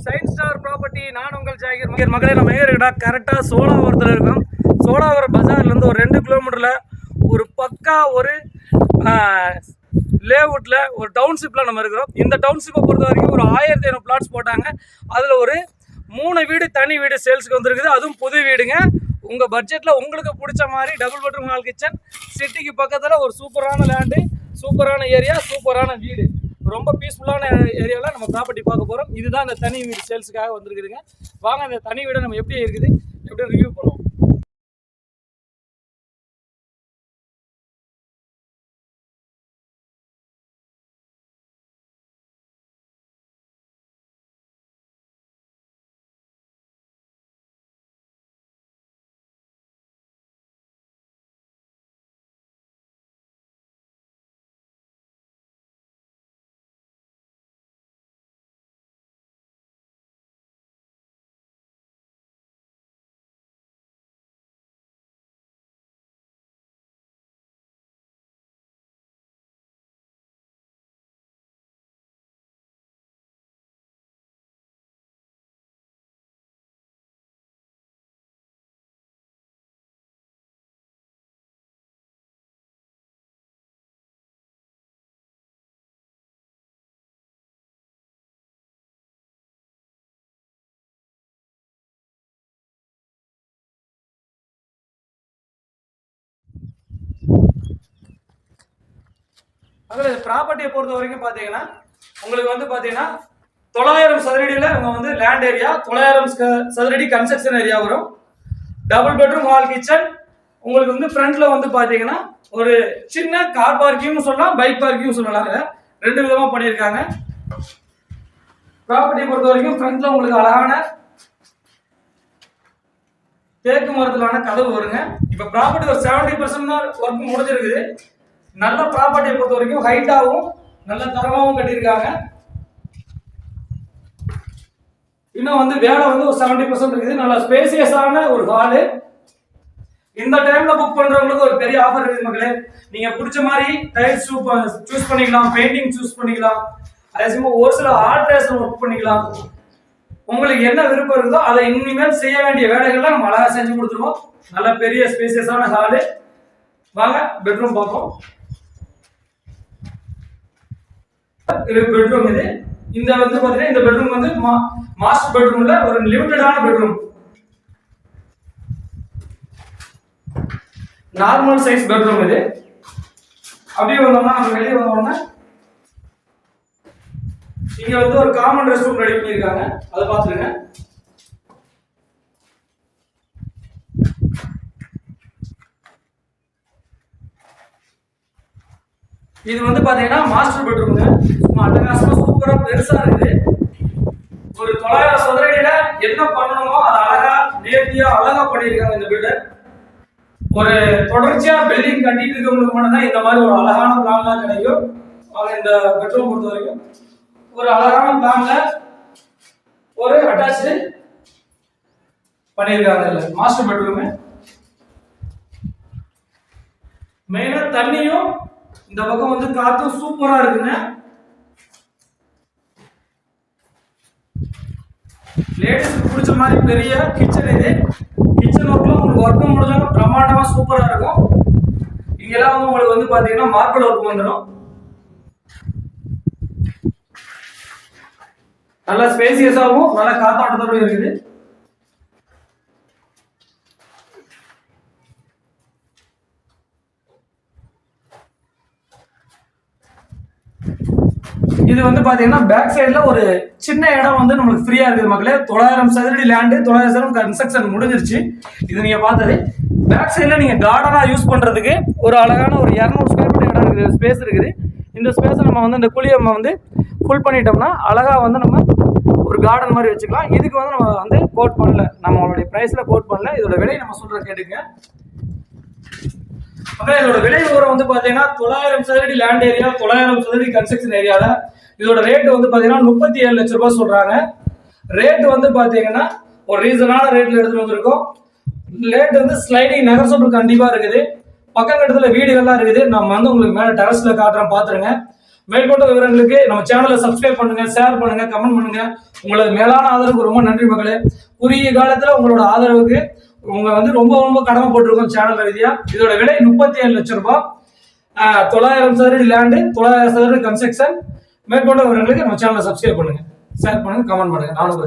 Science star property, நான் உங்கள் ஜாகிர். மக்களே, நம்ம எங்கே இருக்கா? கரெக்டாக சோழாவரத்தில் இருக்கோம். சோழாவரம் பஜார்லேருந்து ஒரு 2 கிலோமீட்டரில் ஒரு பக்கா ஒரு லேஅவுட்டில் ஒரு டவுன்ஷிப்பில் நம்ம இருக்கிறோம். இந்த டவுன்ஷிப்பை பொறுத்த வரைக்கும் ஒரு 1500 பிளாட்ஸ் போட்டாங்க. அதில் ஒரு 3 வீடு தனி வீடு சேல்ஸுக்கு வந்துருக்குது. அதுவும் புது வீடுங்க. உங்கள் பட்ஜெட்டில் உங்களுக்கு பிடிச்ச மாதிரி டபுள் பெட்ரூம் ஹால் கிச்சன், சிட்டிக்கு பக்கத்தில் ஒரு சூப்பரான லேண்டு, சூப்பரான ஏரியா, சூப்பரான வீடு, ரொம்ப பீஸ்ஃபுல்லான ஏரியாவில் நம்ம ப்ராப்பர்ட்டி பார்க்க போகிறோம். இதுதான் இந்த தனி வீடு சேல்ஸுக்காக வந்துருக்குதுங்க. வாங்க இந்த தனி வீடை நம்ம எப்படி இருக்குது எப்படி ரிவ்யூ பண்ணுவோம். அதில் ப்ராப்பர்ட்டியை பொறுத்த வரைக்கும் பார்த்தீங்கன்னா உங்களுக்கு வந்து பார்த்தீங்கன்னா 900 சதுரடியில் இவங்க வந்து லேண்ட் ஏரியா, 900 சதுரடி கன்ஸ்ட்ரக்ஷன் ஏரியா வரும். Double bedroom hall kitchen. உங்களுக்கு வந்து ஃப்ரண்ட்ல வந்து பார்த்தீங்கன்னா ஒரு சின்ன கார் பார்க்கிங்னு சொல்லலாம், பைக் பார்க்கிங் சொல்லலாம். இதை 2 விதமாக பண்ணியிருக்காங்க. ப்ராப்பர்ட்டியை பொறுத்த வரைக்கும் ஃப்ரண்ட்ல உங்களுக்கு அழகான தேக்கு மரத்திலான கதவு வருங்க. இப்போ ப்ராப்பர்ட்டி ஒரு 70% தான் ஒர்க் முடிஞ்சிருக்குது. நல்ல ப்ராப்பர்ட்டியை பொறுத்த வரைக்கும் ஹைட்டாகவும் நல்ல தரமாகவும் கட்டியிருக்காங்க. இன்னும் வந்து வேலை வந்து ஒரு 70% இருக்குது. நல்ல ஸ்பேசியஸான ஒரு ஹாலு. இந்த டைம்ல புக் பண்றவங்களுக்கு ஒரு பெரிய ஆஃபர் இருக்குது மக்களே. நீங்க பிடிச்ச மாதிரி டைல்ஸ் சூஸ் பண்ணிக்கலாம், பெயிண்டிங் சூஸ் பண்ணிக்கலாம், அதே சமயம் ஒரு சில ஆல்ட்ரேஷன் ஒர்க் பண்ணிக்கலாம். உங்களுக்கு என்ன விருப்பம் இருக்குதோ அதை இனிமேல் செய்ய வேண்டிய வேலைகள்லாம் நம்ம அழகா செஞ்சு கொடுத்துருவோம். நல்ல பெரிய ஸ்பேசியஸான ஹாலு. வாங்க பெட்ரூம் பார்ப்போம். பெட்ரூம் இது. இந்த வந்து பாத்தீங்கன்னா இந்த பெட்ரூம் வந்து மாஸ்டர் பெட்ரூம்ல ஒரு லிமிட்டடான பெட்ரூம், நார்மல் சைஸ் பெட்ரூம் இது. அப்படியே வந்தோம்னா நம்ம வெளியே வந்தோம்னா இங்க வந்து ஒரு காமன் ரெஸ்ட் ரூம் ரெடி பண்ணிருக்காங்க. அதை பாத்துருங்க. இது வந்து பாத்தீங்கன்னா மாஸ்டர் பெட்ரூம். அட்டகாசமா சூப்பரா பெருசா இருக்குது. ஒரு 900 சதுரடியில என்ன பண்ணணுமோ அதை அழகா நேர்த்தியா அழகா பண்ணிருக்காங்க இந்த வீடு. ஒரு தொடர்ச்சியா பில்டிங் கட்டிட்டு இருக்கவங்களுக்கு மட்டும்தான் இந்த மாதிரி ஒரு அழகான பிளான்லாம் கிடைக்கும். இந்த பெட்ரூம் பொறுத்த வரைக்கும் ஒரு அழகான பிளான்ல ஒரு அட்டாச்சு பண்ணிருக்காங்க. இல்ல மாஸ்டர் பெட்ரூம். மெயினா தண்ணியும் இந்த பக்கம் வந்து காத்தும் சூப்பரா இருக்குங்க. லேடிஸ்க்கு பிடிச்ச மாதிரி பெரிய கிச்சன் இது. கிச்சன் ஒர்க்ல உங்களுக்கு ஒர்க் முடிஞ்சாலும் பிரம்மாண்டமா சூப்பரா இருக்கும். இங்கெல்லாம் வந்து உங்களுக்கு வந்து பாத்தீங்கன்னா மார்பிள் ஒர்க் வந்துடும். நல்ல ஸ்பேசியஸாகவும் நல்ல காத்தாட்டத்தோடு இருக்குது. இது வந்து பாத்தீங்கன்னா பேக் சைடுல ஒரு சின்ன இடம் வந்து நம்மளுக்கு ஃப்ரீயா இருக்குது மக்களே. 900 சதுரடி லேண்டு, 900 சதுரம் கன்ஸ்ட்ரக்ஷன் முடிஞ்சிருச்சு. இது நீங்க பார்த்தது. பேக் சைடுல நீங்க கார்டனா யூஸ் பண்றதுக்கு ஒரு அழகான ஒரு 200 ஸ்கொயர் ஃபீட் இடம் இருக்குது, ஸ்பேஸ் இருக்குது. இந்த ஸ்பேஸை நம்ம வந்து இந்த குழியை நம்ம வந்து ஃபுல் பண்ணிட்டோம்னா அழகா வந்து நம்ம ஒரு கார்டன் மாதிரி வச்சுக்கலாம். இதுக்கு வந்து நம்ம வந்து கோட் பண்ணல, நம்மளுடைய பிரைஸ்ல கோட் பண்ணல. இதோட விலை நம்ம சொல்ற கேட்டுங்க. இதோட விலை விவரம் வந்து பாத்தீங்கன்னா 900 சதுரடி லேண்ட் ஏரியா, 900 சதுரடி கன்ஸ்ட்ரக்ஷன் ஏரியால இதோட ரேட் வந்து பாத்தீங்கன்னா 37 லட்சம் ரூபாய் சொல்றாங்க. ரேட் வந்து பாத்தீங்கன்னா ஒரு ரீசனான ரேட்ல எடுத்துட்டு வந்திருக்கோம். ரேட் வந்து ஸ்லைடிங் நெகோசியபிள் கண்டிப்பா இருக்குது. பக்கம் இடத்துல வீடுகள்லாம் இருக்குது. நம்ம வந்து உங்களுக்கு மேல டெரஸ்ல காட்டுறோம், பாத்துருங்க. மேற்கொண்ட விவரங்களுக்கு நம்ம சேனலை சப்ஸ்கிரைப் பண்ணுங்க, ஷேர் பண்ணுங்க, கமெண்ட் பண்ணுங்க. உங்களது மேலான ஆதரவுக்கு ரொம்ப நன்றி மக்களே. குறுகிய காலத்துல உங்களோட ஆதரவுக்கு உங்க வந்து ரொம்ப ரொம்ப கடமைப்பட்டிருக்கோம் சேனல் ரீதியா. இதோட விலை 37 லட்சம் ரூபாய். 900 சதுரடி லேண்டு, 900 சதுரடி கன்ஸ்ட்ரக்ஷன். மேற்கொண்ட விவரங்களுக்கு நம்ம சேனலை சப்ஸ்கிரைப் பண்ணுங்க, ஷேர் பண்ணுங்க, கமெண்ட் பண்ணுங்க. நானும்